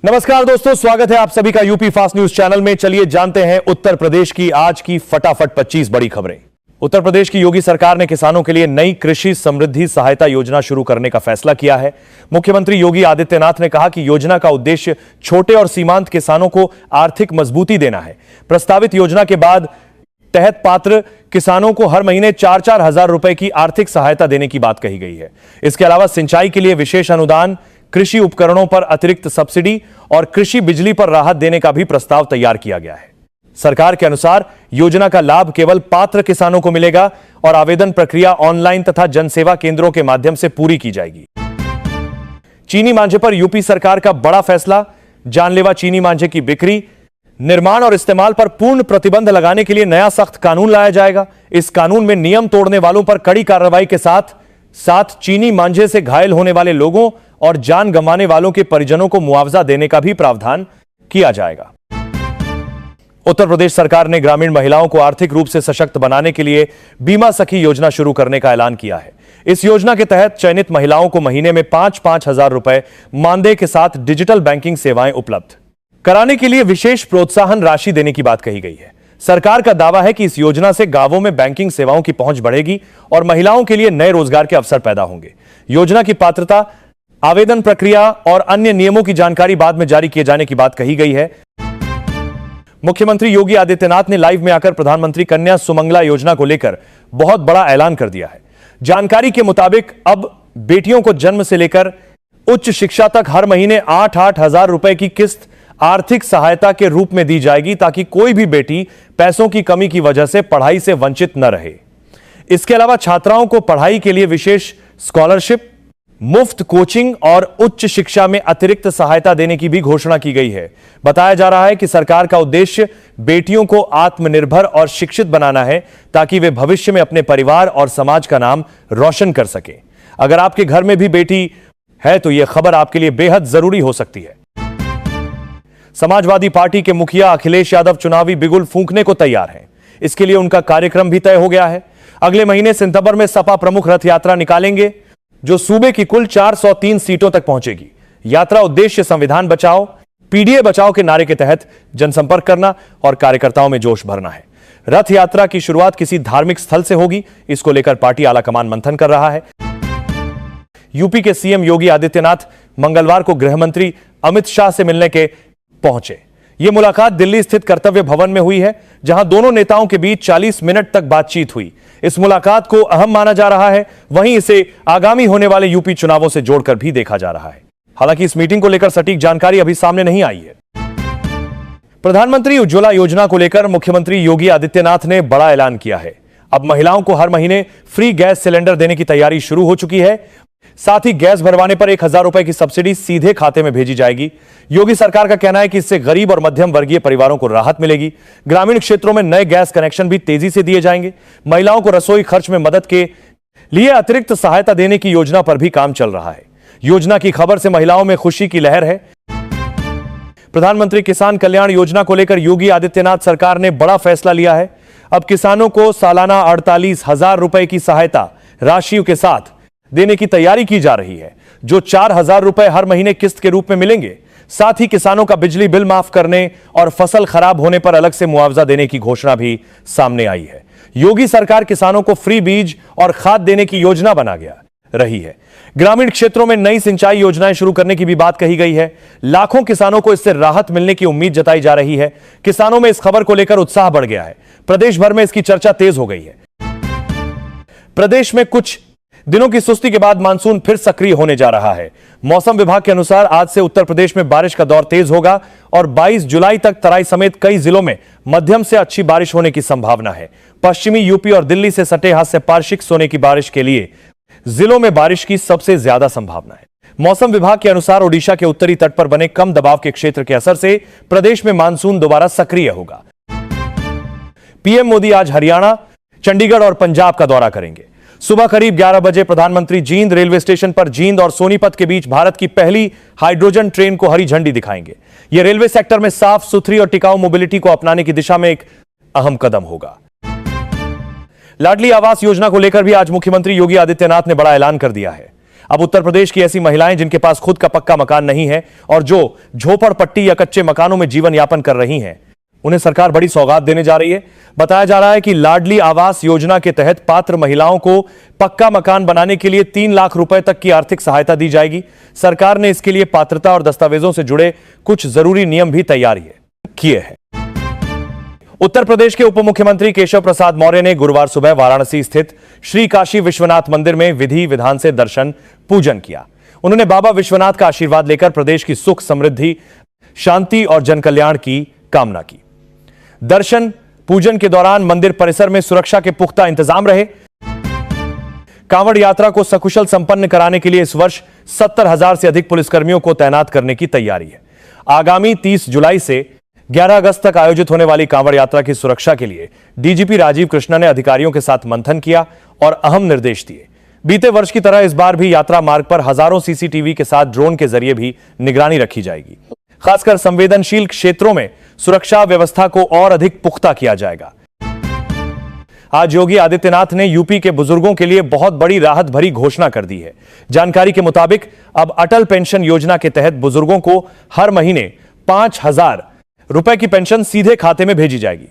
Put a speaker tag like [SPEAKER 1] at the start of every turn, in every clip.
[SPEAKER 1] नमस्कार दोस्तों, स्वागत है आप सभी का यूपी फास्ट न्यूज चैनल में। चलिए जानते हैं उत्तर प्रदेश की आज की फटाफट 25 बड़ी खबरें। उत्तर प्रदेश की योगी सरकार ने किसानों के लिए नई कृषि समृद्धि सहायता योजना शुरू करने का फैसला किया है। मुख्यमंत्री योगी आदित्यनाथ ने कहा कि योजना का उद्देश्य छोटे और सीमांत किसानों को आर्थिक मजबूती देना है। प्रस्तावित योजना के बाद तहत पात्र किसानों को हर महीने 4-4 हजार रुपए की आर्थिक सहायता देने की बात कही गई है। इसके अलावा सिंचाई के लिए विशेष अनुदान, कृषि उपकरणों पर अतिरिक्त सब्सिडी और कृषि बिजली पर राहत देने का भी प्रस्ताव तैयार किया गया है। सरकार के अनुसार योजना का लाभ केवल पात्र किसानों को मिलेगा और आवेदन प्रक्रिया ऑनलाइन तथा जनसेवा केंद्रों के माध्यम से पूरी की जाएगी। चीनी मांझे पर यूपी सरकार का बड़ा फैसला। जानलेवा चीनी मांझे की बिक्री, निर्माण और इस्तेमाल पर पूर्ण प्रतिबंध लगाने के लिए नया सख्त कानून लाया जाएगा। इस कानून में नियम तोड़ने वालों पर कड़ी कार्रवाई के साथ चीनी मांझे से घायल होने वाले लोगों और जान गंवाने वालों के परिजनों को मुआवजा देने का भी प्रावधान किया जाएगा। उत्तर प्रदेश सरकार ने ग्रामीण महिलाओं को आर्थिक रूप से सशक्त बनाने के लिए बीमा सखी योजना शुरू करने का ऐलान किया है। इस योजना के तहत चयनित महिलाओं को महीने में 5-5 हजार रुपए मानदेय के साथ डिजिटल बैंकिंग सेवाएं उपलब्ध कराने के लिए विशेष प्रोत्साहन राशि देने की बात कही गई है। सरकार का दावा है कि इस योजना से गांवों में बैंकिंग सेवाओं की पहुंच बढ़ेगी और महिलाओं के लिए नए रोजगार के अवसर पैदा होंगे। योजना की पात्रता, आवेदन प्रक्रिया और अन्य नियमों की जानकारी बाद में जारी किए जाने की बात कही गई है। मुख्यमंत्री योगी आदित्यनाथ ने लाइव में आकर प्रधानमंत्री कन्या सुमंगला योजना को लेकर बहुत बड़ा ऐलान कर दिया है। जानकारी के मुताबिक अब बेटियों को जन्म से लेकर उच्च शिक्षा तक हर महीने 8-8 हजार रुपए की किस्त आर्थिक सहायता के रूप में दी जाएगी, ताकि कोई भी बेटी पैसों की कमी की वजह से पढ़ाई से वंचित न रहे। इसके अलावा छात्राओं को पढ़ाई के लिए विशेष स्कॉलरशिप, मुफ्त कोचिंग और उच्च शिक्षा में अतिरिक्त सहायता देने की भी घोषणा की गई है। बताया जा रहा है कि सरकार का उद्देश्य बेटियों को आत्मनिर्भर और शिक्षित बनाना है, ताकि वे भविष्य में अपने परिवार और समाज का नाम रोशन कर सके। अगर आपके घर में भी बेटी है तो यह खबर आपके लिए बेहद जरूरी हो सकती है। समाजवादी पार्टी के मुखिया अखिलेश यादव चुनावी बिगुल फूंकने को तैयार हैं। इसके लिए उनका कार्यक्रम भी तय हो गया है। अगले महीने सितंबर में सपा प्रमुख रथ यात्रा निकालेंगे, जो सूबे की कुल 403 सीटों तक पहुंचेगी। यात्रा उद्देश्य संविधान बचाओ, पीडीए बचाओ के नारे के तहत जनसंपर्क करना और कार्यकर्ताओं में जोश भरना है। रथ यात्रा की शुरुआत किसी धार्मिक स्थल से होगी। इसको लेकर पार्टी आलाकमान मंथन कर रहा है। यूपी के सीएम योगी आदित्यनाथ मंगलवार को गृहमंत्री अमित शाह से मिलने के पहुंचे। यह मुलाकात दिल्ली स्थित कर्तव्य भवन में हुई है, जहां दोनों नेताओं के बीच 40 मिनट तक बातचीत हुई। इस मुलाकात को अहम माना जा रहा है। वहीं इसे आगामी होने वाले यूपी चुनावों से जोड़कर भी देखा जा रहा है। हालांकि इस मीटिंग को लेकर सटीक जानकारी अभी सामने नहीं आई है। प्रधानमंत्री उज्ज्वला योजना को लेकर मुख्यमंत्री योगी आदित्यनाथ ने बड़ा ऐलान किया है। अब महिलाओं को हर महीने फ्री गैस सिलेंडर देने की तैयारी शुरू हो चुकी है। साथ ही गैस भरवाने पर 1,000 रुपए की सब्सिडी सीधे खाते में भेजी जाएगी। योगी सरकार का कहना है कि इससे गरीब और मध्यम वर्गीय परिवारों को राहत मिलेगी। ग्रामीण क्षेत्रों में नए गैस कनेक्शन भी तेजी से दिए जाएंगे। महिलाओं को रसोई खर्च में मदद के लिए अतिरिक्त सहायता देने की योजना पर भी काम चल रहा है। योजना की खबर से महिलाओं में खुशी की लहर है। प्रधानमंत्री किसान कल्याण योजना को लेकर योगी आदित्यनाथ सरकार ने बड़ा फैसला लिया है। अब किसानों को सालाना 48 हजार रुपए की सहायता राशि के साथ देने की तैयारी की जा रही है, जो 4 हजार रुपए हर महीने किस्त के रूप में मिलेंगे। साथ ही किसानों का बिजली बिल माफ करने और फसल खराब होने पर अलग से मुआवजा देने की घोषणा भी सामने आई है। योगी सरकार किसानों को फ्री बीज और खाद देने की योजना बना रही है। ग्रामीण क्षेत्रों में नई सिंचाई योजनाएं शुरू करने की भी बात कही गई है। लाखों किसानों को इससे राहत मिलने की उम्मीद जताई जा रही है। किसानों में इस खबर को लेकर उत्साह बढ़ गया है। प्रदेश भर में इसकी चर्चा तेज हो गई है। प्रदेश में कुछ दिनों की सुस्ती के बाद मानसून फिर सक्रिय होने जा रहा है। मौसम विभाग के अनुसार आज से उत्तर प्रदेश में बारिश का दौर तेज होगा और 22 जुलाई तक तराई समेत कई जिलों में मध्यम से अच्छी बारिश होने की संभावना है। पश्चिमी यूपी और दिल्ली से सटे हाथ से पार्शिक सोने की बारिश के लिए जिलों में बारिश की सबसे ज्यादा संभावना है। मौसम विभाग के अनुसार ओडिशा के उत्तरी तट पर बने कम दबाव के क्षेत्र के असर से प्रदेश में मानसून दोबारा सक्रिय होगा। पीएम मोदी आज हरियाणा, चंडीगढ़ और पंजाब का दौरा करेंगे। सुबह करीब 11 बजे प्रधानमंत्री जींद रेलवे स्टेशन पर जींद और सोनीपत के बीच भारत की पहली हाइड्रोजन ट्रेन को हरी झंडी दिखाएंगे। यह रेलवे सेक्टर में साफ सुथरी और टिकाऊ मोबिलिटी को अपनाने की दिशा में एक अहम कदम होगा। लाडली आवास योजना को लेकर भी आज मुख्यमंत्री योगी आदित्यनाथ ने बड़ा ऐलान कर दिया है। अब उत्तर प्रदेश की ऐसी महिलाएं जिनके पास खुद का पक्का मकान नहीं है और जो झोपड़पट्टी या कच्चे मकानों में जीवन यापन कर रही हैं, उन्हें सरकार बड़ी सौगात देने जा रही है। बताया जा रहा है कि लाडली आवास योजना के तहत पात्र महिलाओं को पक्का मकान बनाने के लिए 3 लाख रुपए तक की आर्थिक सहायता दी जाएगी। सरकार ने इसके लिए पात्रता और दस्तावेजों से जुड़े कुछ जरूरी नियम भी तैयार किए हैं। उत्तर प्रदेश के उप मुख्यमंत्री केशव प्रसाद मौर्य ने गुरुवार सुबह वाराणसी स्थित श्री काशी विश्वनाथ मंदिर में विधि विधान से दर्शन पूजन किया। उन्होंने बाबा विश्वनाथ का आशीर्वाद लेकर प्रदेश की सुख, समृद्धि, शांति और जनकल्याण की कामना की। दर्शन पूजन के दौरान मंदिर परिसर में सुरक्षा के पुख्ता इंतजाम रहे। कांवड़ यात्रा को सकुशल संपन्न कराने के लिए इस वर्ष 70,000 से अधिक पुलिसकर्मियों को तैनात करने की तैयारी है। आगामी 30 जुलाई से 11 अगस्त तक आयोजित होने वाली कांवड़ यात्रा की सुरक्षा के लिए डीजीपी राजीव कृष्णा ने अधिकारियों के साथ मंथन किया और अहम निर्देश दिए। बीते वर्ष की तरह इस बार भी यात्रा मार्ग पर हजारों सीसीटीवी के साथ ड्रोन के जरिए भी निगरानी रखी जाएगी। खासकर संवेदनशील क्षेत्रों में सुरक्षा व्यवस्था को और अधिक पुख्ता किया जाएगा। आज योगी आदित्यनाथ ने यूपी के बुजुर्गों के लिए बहुत बड़ी राहत भरी घोषणा कर दी है। जानकारी के मुताबिक अब अटल पेंशन योजना के तहत बुजुर्गों को हर महीने 5,000 रुपए की पेंशन सीधे खाते में भेजी जाएगी।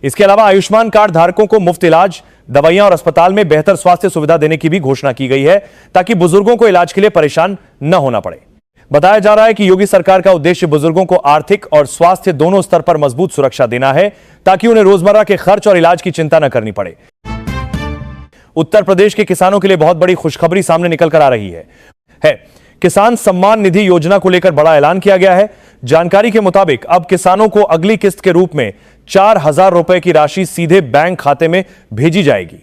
[SPEAKER 1] इसके अलावा आयुष्मान कार्ड धारकों को मुफ्त इलाज, दवाइयां और अस्पताल में बेहतर स्वास्थ्य सुविधा देने की भी घोषणा की गई है, ताकि बुजुर्गों को इलाज के लिए परेशान न होना पड़े। बताया जा रहा है कि योगी सरकार का उद्देश्य बुजुर्गों को आर्थिक और स्वास्थ्य दोनों स्तर पर मजबूत सुरक्षा देना है, ताकि उन्हें रोजमर्रा के खर्च और इलाज की चिंता न करनी पड़े। उत्तर प्रदेश के किसानों के लिए बहुत बड़ी खुशखबरी सामने निकल कर आ रही है। किसान सम्मान निधि योजना को लेकर बड़ा ऐलान किया गया है। जानकारी के मुताबिक अब किसानों को अगली किस्त के रूप में 4,000 रुपए की राशि सीधे बैंक खाते में भेजी जाएगी।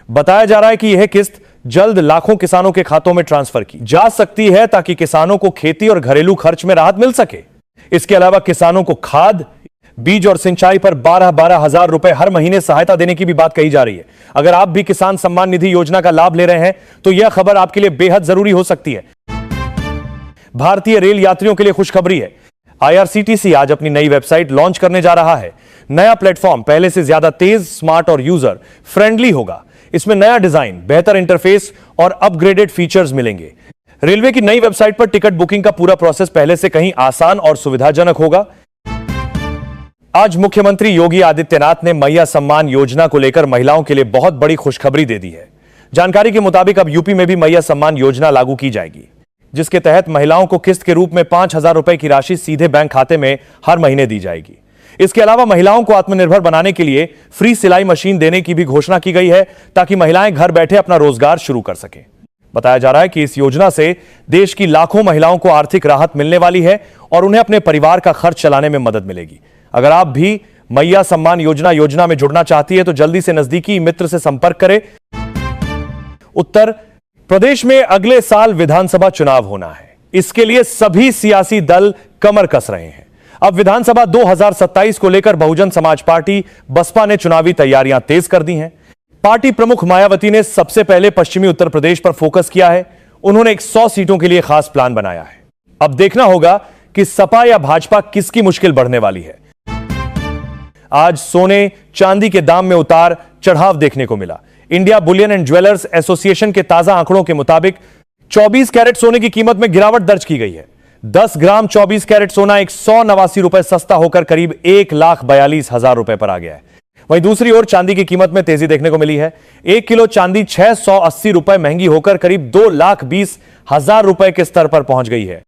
[SPEAKER 1] बताया जा रहा है कि यह किस्त जल्द लाखों किसानों के खातों में ट्रांसफर की जा सकती है, ताकि किसानों को खेती और घरेलू खर्च में राहत मिल सके। इसके अलावा किसानों को खाद, बीज और सिंचाई पर 12-12 हजार रुपए हर महीने सहायता देने की भी बात कही जा रही है। अगर आप भी किसान सम्मान निधि योजना का लाभ ले रहे हैं तो यह खबर आपके लिए बेहद जरूरी हो सकती है। भारतीय रेल यात्रियों के लिए खुशखबरी है। आईआरसीटीसी आज अपनी नई वेबसाइट लॉन्च करने जा रहा है। नया प्लेटफॉर्म पहले से ज्यादा तेज, स्मार्ट और यूजर फ्रेंडली होगा। इसमें नया डिजाइन, बेहतर इंटरफेस और अपग्रेडेड फीचर्स मिलेंगे। रेलवे की नई वेबसाइट पर टिकट बुकिंग का पूरा प्रोसेस पहले से कहीं आसान और सुविधाजनक होगा। आज मुख्यमंत्री योगी आदित्यनाथ ने मैया सम्मान योजना को लेकर महिलाओं के लिए बहुत बड़ी खुशखबरी दे दी है। जानकारी के मुताबिक अब यूपी में भी मैया सम्मान योजना लागू की जाएगी, जिसके तहत महिलाओं को किस्त के रूप में 5,000 रुपए की राशि सीधे बैंक खाते में हर महीने दी जाएगी। इसके अलावा महिलाओं को आत्मनिर्भर बनाने के लिए फ्री सिलाई मशीन देने की भी घोषणा की गई है, ताकि महिलाएं घर बैठे अपना रोजगार शुरू कर सकें। बताया जा रहा है कि इस योजना से देश की लाखों महिलाओं को आर्थिक राहत मिलने वाली है और उन्हें अपने परिवार का खर्च चलाने में मदद मिलेगी। अगर आप भी मैया सम्मान योजना में जुड़ना चाहती है तो जल्दी से नजदीकी मित्र से संपर्क करें। उत्तर प्रदेश में अगले साल विधानसभा चुनाव होना है। इसके लिए सभी सियासी दल कमर कस रहे हैं। अब विधानसभा 2027 को लेकर बहुजन समाज पार्टी बसपा ने चुनावी तैयारियां तेज कर दी हैं। पार्टी प्रमुख मायावती ने सबसे पहले पश्चिमी उत्तर प्रदेश पर फोकस किया है। उन्होंने 100 सीटों के लिए खास प्लान बनाया है। अब देखना होगा कि सपा या भाजपा किसकी मुश्किल बढ़ने वाली है। आज सोने चांदी के दाम में उतार चढ़ाव देखने को मिला। India Boolean and jewellers association के ताजा आंकड़ों के मुताबिक 24 कैरेट सोने की कीमत में गिरावट दर्ज की गई है। 10 ग्राम 24 कैरेट सोना 189 रुपए सस्ता होकर करीब 1,42,000 रुपए पर आ गया है। वहीं दूसरी ओर चांदी की कीमत में तेजी देखने को मिली है। 1 किलो चांदी 680 रुपए महंगी होकर करीब 2,20,000 रुपए के स्तर पर पहुंच गई है।